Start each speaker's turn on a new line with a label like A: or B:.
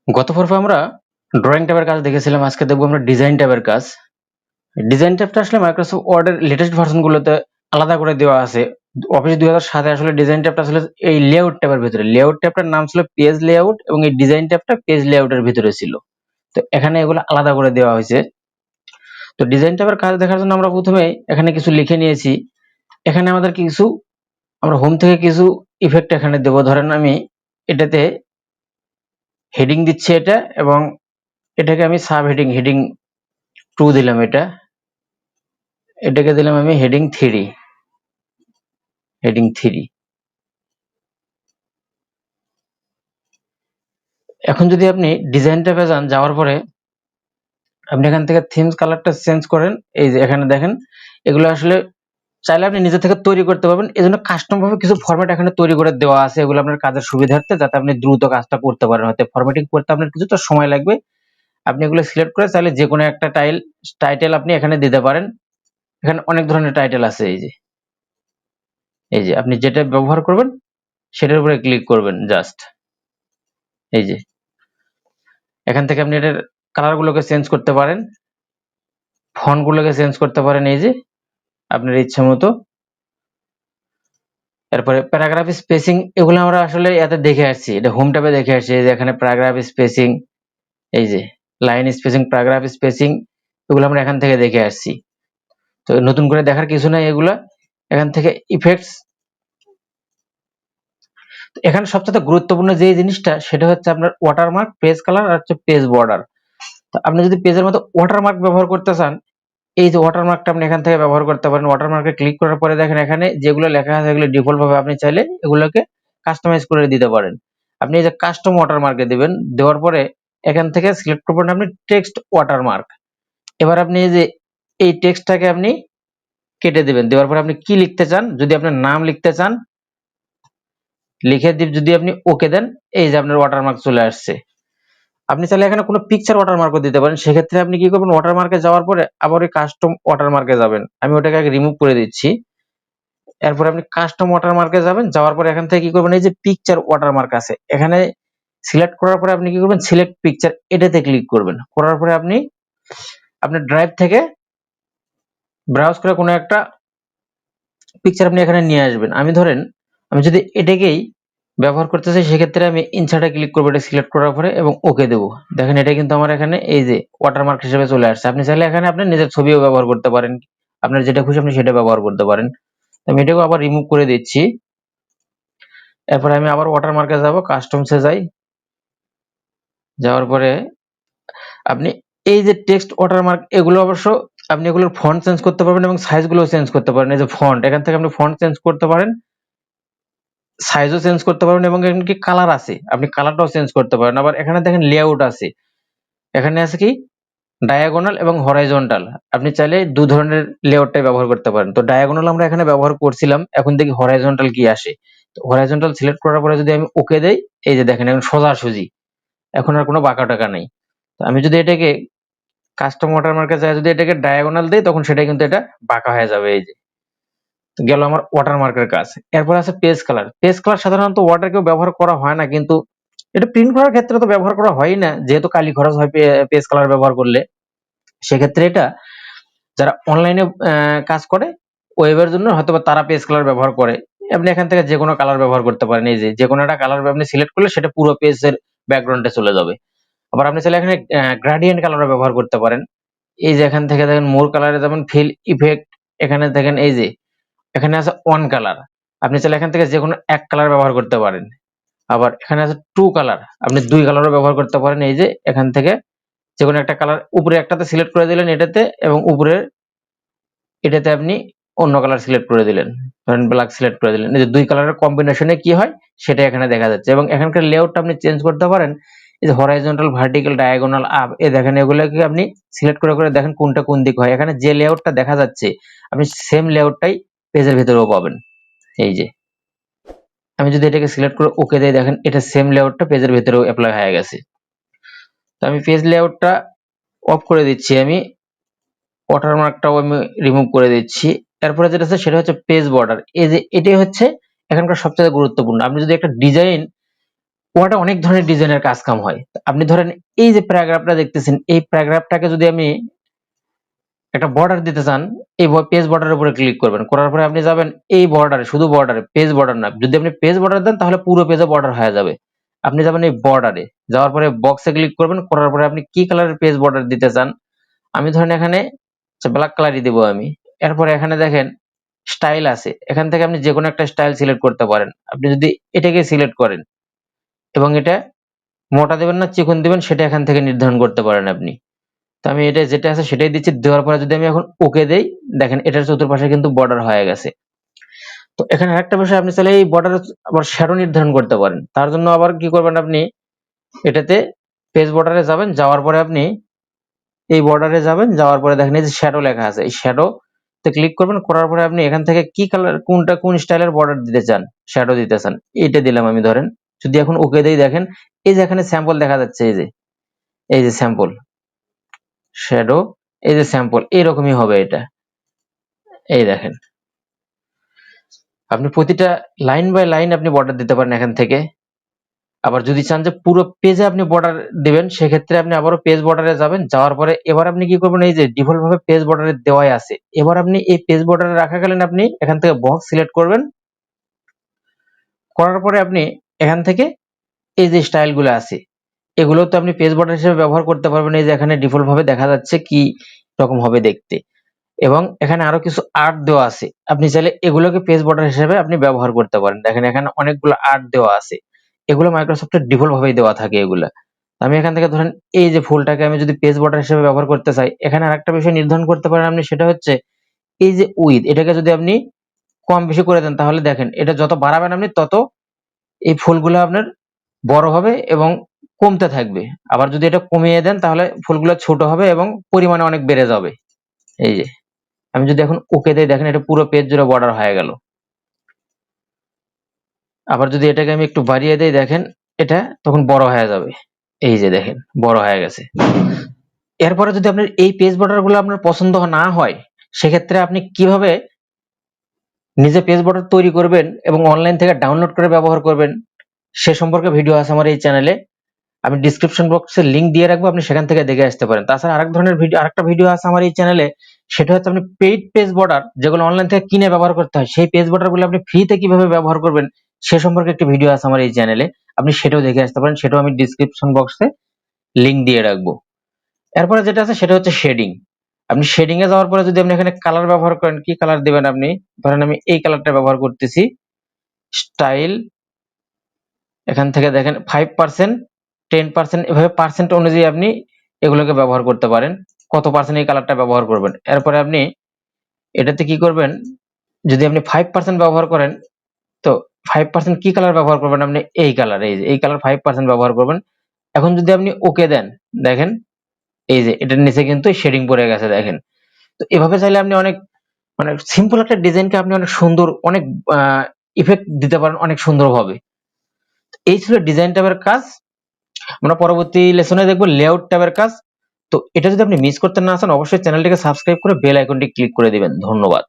A: গত পর্বে আমরা ড্রয়িং ট্যাবের কাজ দেখেছিলাম। আজকে দেখবো আমরা ডিজাইন ট্যাবের কাজ। ডিজাইন ট্যাবটা আসলে মাইক্রোসফট ওয়ার্ডের লেটেস্ট ভার্সনগুলোতে আলাদা করে দেওয়া আছে। অফিস 2007 আসলে ডিজাইন ট্যাবটা আসলে এই লেআউট ট্যাবের ভিতরে, লেআউট ট্যাবটার নাম ছিল পেজ লেআউট এবং এই ডিজাইন ট্যাবটা পেজ লেআউটের ভিতরে ছিল। তো এখানে এগুলো আলাদা করে দেওয়া হয়েছে। তো ডিজাইন ট্যাবের কাজ দেখার জন্য আমরা প্রথমে এখানে কিছু লিখে নিয়েছি। এখানে আমাদের কিছু, আমরা হোম থেকে কিছু ইফেক্ট এখানে দেব। ধরেন আমি এটাতে হেডিং দিচ্ছি এটা, এবং এটাকে আমি সাব হেডিং, হেডিং 2 দিলাম, এটাকে দিলাম আমি হেডিং 3, হেডিং 3। এখন যদি আপনি ডিজাইন ট্যাবে যান, যাওয়ার পরে আপনি এখান থেকে থিমস কালারটা চেঞ্জ করেন। এই যে এখানে দেখেন, এগুলো আসলে চাইলে আপনি নিজে থেকে তৈরি করতে পারবেন। এজন্য কাস্টম ভাবে কিছু ফরম্যাট এখানে তৈরি করে দেওয়া আছে, এগুলো আপনার কাজের সুবিধার্থে, যাতে আপনি দ্রুত কাজটা করতে পারেন। হয়তো ফরম্যাটিং করতে আপনার কিছুটা সময় লাগবে। আপনি এগুলো সিলেক্ট করে চাইলে যে কোনো একটা টাইটেল আপনি এখানে দিতে পারেন। এখানে অনেক ধরনের টাইটেল আছে। এই যে আপনি যেটা ব্যবহার করবেন সেটার উপরে ক্লিক করবেন জাস্ট। এই যে এখান থেকে আপনি এটার কালার গুলোকে চেঞ্জ করতে পারেন, ফন্ট গুলোকে চেঞ্জ করতে পারেন, এই যে আপনার ইচ্ছা মতো। এরপরে প্যারাগ্রাফ স্পেসিং, এগুলো আমরা আসলে এতে দেখে আসছি, এটা হোম ট্যাবে দেখে আসছি। এই যে এখানে প্যারাগ্রাফ স্পেসিং, এই যে লাইন স্পেসিং, প্যারাগ্রাফ স্পেসিং, এগুলো আমরা এখান থেকে দেখে আসছি। তো নতুন করে দেখার কিছু নাই এগুলা। এখান থেকে ইফেক্টস, এখানে সবচেয়ে গুরুত্বপূর্ণ যে জিনিসটা সেটা হচ্ছে আপনার ওয়াটারমার্ক, পেজ কালার আর হচ্ছে পেজ বর্ডার। তো আপনি যদি পেজের মধ্যে ওয়াটারমার্ক ব্যবহার করতে চান, এই যে ওয়াটারমার্কটা আপনি এখান থেকে ব্যবহার করতে পারেন। ওয়াটারমার্কে ক্লিক করার পরে দেখেন এখানে যেগুলো লেখা আছে এগুলো ডিফল্ট ভাবে আপনি চাইলে এগুলোকে কাস্টমাইজ করে দিতে পারেন। আপনি এই যে কাস্টম ওয়াটারমার্কে দিবেন, দেওয়ার পরে এখান থেকে সিলেক্ট করবেন আপনি টেক্সট ওয়াটারমার্ক। এবার আপনি এই যে এই টেক্সটটাকে আপনি কেটে দিবেন। দেওয়ার পরে আপনি কি লিখতে চান, যদি আপনার নাম লিখতে চান লিখে যদি আপনি ওকে দেন, এই যে আপনার ওয়াটারমার্ক চলে আসছে। আপনি চাইলে এখানে কোনো পিকচার ওয়াটারমার্কও দিতে পারেন। সেক্ষেত্রে আপনি কি করবেন, ওয়াটারমার্কে যাওয়ার পরে আবার ওই কাস্টম ওয়াটারমার্কে যাবেন। আমি ওটাকে আগে রিমুভ করে দিচ্ছি। এরপর আপনি কাস্টম ওয়াটারমার্কে যাবেন, যাওয়ার পরে এখান থেকে কি করবেন, এই যে পিকচার ওয়াটারমার্ক আছে এখানে সিলেক্ট করার পরে আপনি কি করবেন, সিলেক্ট পিকচার, এটাতে ক্লিক করবেন। করার পরে আপনি আপনার ড্রাইভ থেকে ব্রাউজ করে কোনো একটা পিকচার আপনি এখানে নিয়ে আসবেন। আমি ধরেন আমি যদি এটাকেই ব্যবহার করতে চাই, সেক্ষেত্রে আমি ইনসার্টে ক্লিক করবো, এটা সিলেক্ট করার পরে, এবং ওকে দেবো। দেখেন এটা কিন্তু আমার এখানে এই যে ওয়াটারমার্ক হিসেবে চলে আসছে। আপনি চাইলে এখানে আপনার নিজের ছবিও ব্যবহার করতে পারেন, আপনার যেটা খুশি আপনি সেটা ব্যবহার করতে পারেন। আমি এটাকে আবার রিমুভ করে দিচ্ছি। এরপরে আমি আবার ওয়াটারমার্কে যাব, কাস্টমসে যাই, যাওয়ার পরে আপনি এই যে টেক্সট ওয়াটারমার্ক, এগুলো অবশ্য আপনি এগুলোর ফন্ট চেঞ্জ করতে পারবেন এবং সাইজ গুলো চেঞ্জ করতে পারেন। এই যে ফন্ট, এখান থেকে আপনি ফন্ট চেঞ্জ করতে পারেন, সাইজও চেঞ্জ করতে পারবেন, এবং এখানে কি কালার আছে আপনি কালারটাও চেঞ্জ করতে পারেন। আবার এখানে দেখেন লেআউট আছে, এখানে আছে কি ডায়াগোনাল এবং হরাইজন্টাল। আপনি চাইলে দু ধরনের লেআউটটাই ব্যবহার করতে পারেন। তো ডায়াগোনাল আমরা এখানে ব্যবহার করছিলাম, এখন দেখি হরাইজন্টাল কি আসে। তো হরাইজন্টাল সিলেক্ট করার পরে যদি আমি ওকে দেই, এই যে দেখেন এখন সোজাসুজি, এখন আর কোনো বাঁকা টাকা নেই। তো আমি যদি এটাকে কাস্টম ওয়াটারমার্কে যায়, যদি এটাকে ডায়াগোনাল দেই, তখন সেটা কিন্তু এটা বাঁকা হয়ে যাবে। এই যে গেল আমার ওয়াটারমার্কের কাজ। এরপর আছে পেজ কালার। পেজ কালার সাধারণত ওয়াটার কেউ ব্যবহার করা হয় না, কিন্তু এটা প্রিন্ট করার ক্ষেত্রে তো ব্যবহার করা হয় না, যেহেতু কালি খরচ হয় পেজ কালার ব্যবহার করলে। সেক্ষেত্রে এটা যারা অনলাইনে কাজ করে, ওয়েবের জন্য হয়তো তারা পেজ কালার ব্যবহার করে। আপনি এখান থেকে যে কোনো কালার ব্যবহার করতে পারেন। এই যে কোনো একটা কালার আপনি সিলেক্ট করলে সেটা পুরো পেজের ব্যাকগ্রাউন্ডে চলে যাবে। আবার আপনি চাইলে এখানে গ্রেডিয়েন্ট কালার ব্যবহার করতে পারেন। এই যে এখান থেকে দেখেন মোর কালারে যাবেন, ফিল ইফেক্ট, এখানে দেখেন এই যে এখানে আছে ওয়ান কালার, আপনি চাইলে এখান থেকে যে কোনো এক কালার ব্যবহার করতে পারেন। আবার এখানে আছে টু কালার, আপনি দুই কালারও ব্যবহার করতে পারেন। এই যে এখান থেকে যে কোনো একটা কালার উপরে একটাতে সিলেক্ট করে দিলেন এটাতে, এবং উপরে এটাতে আপনি অন্য কালার সিলেক্ট করে দিলেন, ধরেন ব্ল্যাক সিলেক্ট করে দিলেন। এই যে দুই কালারের কম্বিনেশনে কি হয় সেটা এখানে দেখা যাচ্ছে। এবং এখানকার লেআউটটা আপনি চেঞ্জ করতে পারেন। এই যে হরাইজন্টাল, ভার্টিক্যাল, ডায়াগোনাল, আপ, এই দেখেন এগুলোকে আপনি সিলেক্ট করে করে দেখেন কোনটা কোন দিক হয়। এখানে যে লেআউটটা দেখা যাচ্ছে আপনি সেম লেআউটটাই পেজের ভিতরেও পাবেন। এই যে আমি যদি এটাকে সিলেক্ট করে ওকে দেই, দেখেন এটা সেম লেআউটটা পেজের ভিতরেও অ্যাপ্লাই হয়ে গেছে। তো আমি পেজ লেআউটটা অফ করে দিচ্ছি, আমি ওয়াটারমার্কটাও আমি রিমুভ করে দিচ্ছি। এরপরে যেটা আছে সেটা হচ্ছে পেজ বর্ডার। এই যে এটাই হচ্ছে এখানকার সবচেয়ে গুরুত্বপূর্ণ। আপনি যদি একটা ডিজাইন ওয়ার্ডে অনেক ধরনের ডিজাইনের কাজ কাম হয়। আপনি ধরেন এই যে প্যারাগ্রাফটা দেখতেছেন, এই প্যারাগ্রাফটাকে যদি আমি একটা বর্ডার দিতে চান, এই পেজ বর্ডারের উপরে ক্লিক করবেন, করার পরে আপনি যাবেন এই বর্ডারে, শুধু বর্ডারে, পেজ বর্ডার না। যদি আপনি পেজ বর্ডার দেন তাহলে পুরো পেজে বর্ডার হয়ে যাবে। আপনি যাবেন এই বর্ডারে, যাওয়ার পরে বক্সে ক্লিক করবেন, করার পরে আপনি কি কালারের পেজ বর্ডার দিতে চান, আমি ধরেন এখানে ব্ল্যাক কালারই দেবো আমি। এরপরে এখানে দেখেন স্টাইল আছে, এখান থেকে আপনি যে কোনো একটা স্টাইল সিলেক্ট করতে পারেন। আপনি যদি এটাকে সিলেক্ট করেন এবং এটা মোটা দেবেন না চিকন দেবেন, সেটা এখান থেকে নির্ধারণ করতে পারেন আপনি। তো আমি এটা যেটা আছে সেটাই দিচ্ছি, দেওয়ার পরে যদি আমি এখন ওকে দেই, দেখেন এটার চতুর্পাশে কিন্তু বর্ডার হয়ে গেছে। তো এখানে আরেকটা বিষয়, আপনি চাইলে এই বর্ডার আবার শ্যাডো নির্ধারণ করতে পারেন। তার জন্য আবার কি করবেন, আপনি এটাতে পেজ বর্ডারে যাবেন, যাওয়ার পরে আপনি এই বর্ডারে যাবেন, যাওয়ার পরে দেখেন এই যে শ্যাডো লেখা আছে, এই শ্যাডো তে ক্লিক করবেন, করার পরে আপনি এখান থেকে কি কালার, কোনটা কোন স্টাইলের বর্ডার দিতে চান, শ্যাডো দিতে চান, এইটা দিলাম আমি ধরেন। যদি এখন ওকে দেই, দেখেন এই যে এখানে স্যাম্পল দেখা যাচ্ছে, এই যে স্যাম্পল শ্যাডো, এই যে স্যাম্পল, এইরকমই হবে এটা। এই দেখেন, আপনি প্রতিটা লাইন বাই লাইন আপনি বর্ডার দিতে পারেন এখান থেকে। আবার যদি চান যে পুরো পেজে আপনি বর্ডার দিবেন, সেক্ষেত্রে আপনি আবারও পেজ বর্ডারে যাবেন, যাওয়ার পরে এবার আপনি কি করবেন, এই যে ডিফল্ট ভাবে পেজ বর্ডারে দেওয়াই আছে, এবার আপনি এই পেজ বর্ডারে রাখাকালীন আপনি এখান থেকে বক্স সিলেক্ট করবেন, করার পরে আপনি এখান থেকে এই যে স্টাইল গুলো আছে, এগুলো তো আপনি পেজ বর্ডার হিসেবে ব্যবহার করতে পারবেন। এই যে এখানে ডিফল্ট ভাবে দেখা যাচ্ছে কি রকম হবে দেখতে, এবং এখানে আরো কিছু আর্ট দেওয়া আছে, আপনি চাইলে এগুলোকে পেজ বর্ডার হিসেবে আপনি ব্যবহার করতে পারেন। দেখেন এখানে অনেকগুলো আর্ট দেওয়া আছে, এগুলো মাইক্রোসফটের ডিফল্ট ভাবেই দেওয়া থাকে এগুলা। আমি এখান থেকে ধরেন এই যে ফুলটাকে আমি যদি পেজ বর্ডার হিসেবে ব্যবহার করতে চাই, এখানে আরেকটা বিষয় নির্ধারণ করতে পারেন আপনি, সেটা হচ্ছে এই যে উইথ, এটাকে যদি আপনি কম বেশি করে দেন, তাহলে দেখেন এটা যত বাড়াবেন আপনি তত এই ফুলগুলো আপনার বড় হবে এবং কমতে থাকবে। আবার যদি এটা কমিয়ে দেন তাহলে ফুলগুলো ছোট হবে এবং পরিমাণে অনেক বেড়ে যাবে। এই যে আমি যদি এখন ওকে দেই, দেখেন এটা পুরো পেজ জুড়ে বর্ডার হয়ে গেল। আবার যদি এটাকে আমি একটু বাড়িয়ে দেই, দেখেন এটা তখন বড় হয়ে যাবে। এই যে দেখেন বড় হয়ে গেছে। এরপরে যদি আপনার এই পেজ বর্ডার গুলো আপনার পছন্দ না হয়, সেক্ষেত্রে আপনি কিভাবে নিজে পেজ বর্ডার তৈরি করবেন এবং অনলাইন থেকে ডাউনলোড করে ব্যবহার করবেন, সে সম্পর্কে ভিডিও আছে আমার এই চ্যানেলে। আমি ডেসক্রিপশন বক্সে লিংক দিয়ে রাখবো, আপনি সেখান থেকে দেখে আসতে পারেন। তাছাড়া আরেক ধরনের ভিডিও, আরেকটা ভিডিও আছে আমার এই চ্যানেলে, সেটা হচ্ছে আপনি পেইড পেজ বর্ডার, যেগুলো অনলাইন থেকে কিনে ব্যবহার করতে হয়, সেই পেজ বর্ডার গুলো আপনি ফ্রিতে কিভাবে ব্যবহার করবেন সে সম্পর্কে একটি ভিডিও আছে আমার এই চ্যানেলে, আপনি সেটাও দেখে আসতে পারেন। সেটাও আমি ডেসক্রিপশন বক্সে লিংক দিয়ে রাখবো। এরপরে যেটা আছে সেটা হচ্ছে শেডিং। আপনি শেডিং এ যাওয়ার পরে যদি আপনি এখানে কালার ব্যবহার করেন, কি কালার দিবেন আপনি, ধরেন আমি এই কালারটা ব্যবহার করতেছি, স্টাইল, এখান থেকে দেখেন 5%, 10%, এভাবে পার্সেন্ট অনুযায়ী আপনি এগুলোকে ব্যবহার করতে পারেন, কত পার্সেন্ট এই কালারটা ব্যবহার করবেন। এরপরে আপনি এটাতে কি করবেন, যদি আপনি 5% ব্যবহার করেন, তো 5% কি কালার ব্যবহার করবেন আপনি, এই কালার, এই যে এই কালার 5% ব্যবহার করবেন। এখন যদি আপনি ওকে দেন, দেখেন এই যে এটার নিচে কিন্তু শেডিং পড়ে গেছে, দেখেন। তো এভাবে চাইলে আপনি অনেক মানে সিম্পল একটা ডিজাইনকে আপনি অনেক সুন্দর, অনেক ইফেক্ট দিতে পারেন অনেক সুন্দরভাবে। এই ছিল ডিজাইন ট্যাবের কাজ। আমরা পরবর্তী লেসনে দেখবো লেআউট ট্যাবের কাজ। তো এটা যদি আপনি মিস করতে না চান, অবশ্যই চ্যানেলটিকে সাবস্ক্রাইব করে বেল আইকনটি ক্লিক করে দিবেন। ধন্যবাদ।